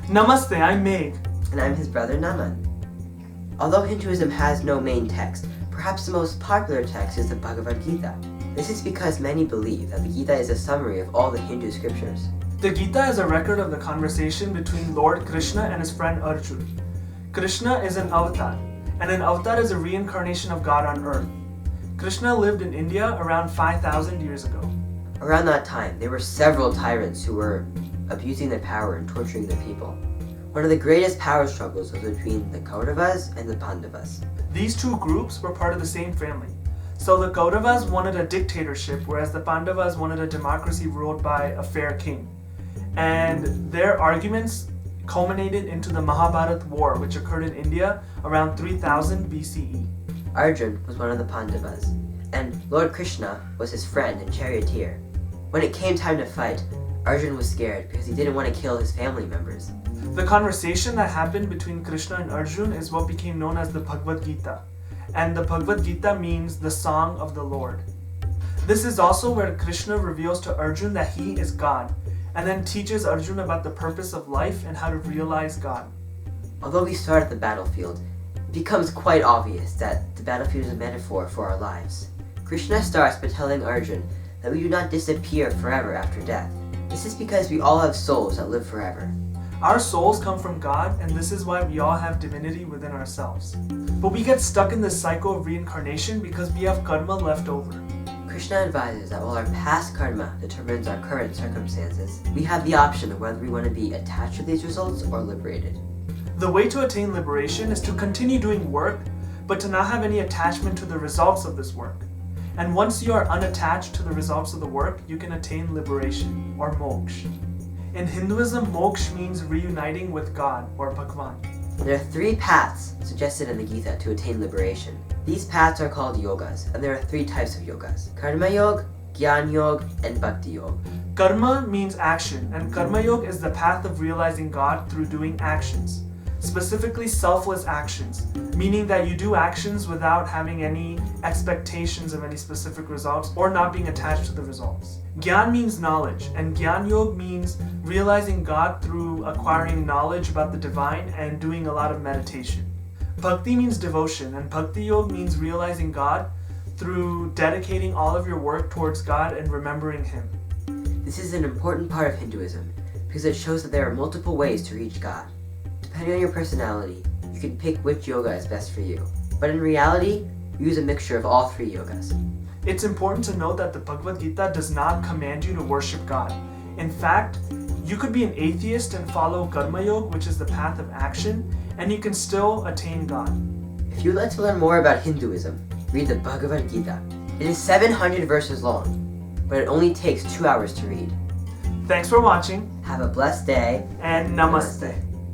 Namaste, I'm Meg. And I'm his brother Naman. Although Hinduism has no main text, perhaps the most popular text is the Bhagavad Gita. This is because many believe that the Gita is a summary of all the Hindu scriptures. The Gita is a record of the conversation between Lord Krishna and his friend Arjun. Krishna is an avatar, and an avatar is a reincarnation of God on earth. Krishna lived in India around 5,000 years ago. Around that time, there were several tyrants who were abusing their power and torturing the people. One of the greatest power struggles was between the Kauravas and the Pandavas. These two groups were part of the same family. So the Kauravas wanted a dictatorship, whereas the Pandavas wanted a democracy ruled by a fair king. And their arguments culminated into the Mahabharat war, which occurred in India around 3000 BCE. Arjun was one of the Pandavas, and Lord Krishna was his friend and charioteer. When it came time to fight, Arjun was scared because he didn't want to kill his family members. The conversation that happened between Krishna and Arjun is what became known as the Bhagavad Gita. And the Bhagavad Gita means the song of the Lord. This is also where Krishna reveals to Arjun that he is God, and then teaches Arjun about the purpose of life and how to realize God. Although we start at the battlefield, it becomes quite obvious that the battlefield is a metaphor for our lives. Krishna starts by telling Arjun that we do not disappear forever after death. This is because we all have souls that live forever. Our souls come from God, and this is why we all have divinity within ourselves. But we get stuck in this cycle of reincarnation because we have karma left over. Krishna advises that while our past karma determines our current circumstances, we have the option of whether we want to be attached to these results or liberated. The way to attain liberation is to continue doing work, but to not have any attachment to the results of this work. And once you are unattached to the results of the work, you can attain liberation, or moksha. In Hinduism, moksha means reuniting with God, or Bhagwan. There are 3 paths suggested in the Gita to attain liberation. These paths are called yogas, and there are 3 types of yogas: Karma Yoga, Gyan Yoga, and Bhakti Yoga. Karma means action, and Karma Yoga is the path of realizing God through doing actions. Specifically selfless actions, meaning that you do actions without having any expectations of any specific results or not being attached to the results. Gyan means knowledge, and Gyan Yoga means realizing God through acquiring knowledge about the divine and doing a lot of meditation. Bhakti means devotion, and Bhakti Yoga means realizing God through dedicating all of your work towards God and remembering Him. This is an important part of Hinduism because it shows that there are multiple ways to reach God. Depending on your personality, you can pick which yoga is best for you. But in reality, we use a mixture of all 3 yogas. It's important to note that the Bhagavad Gita does not command you to worship God. In fact, you could be an atheist and follow Karma Yoga, which is the path of action, and you can still attain God. If you'd like to learn more about Hinduism, read the Bhagavad Gita. It is 700 verses long, but it only takes 2 hours to read. Thanks for watching. Have a blessed day, and namaste.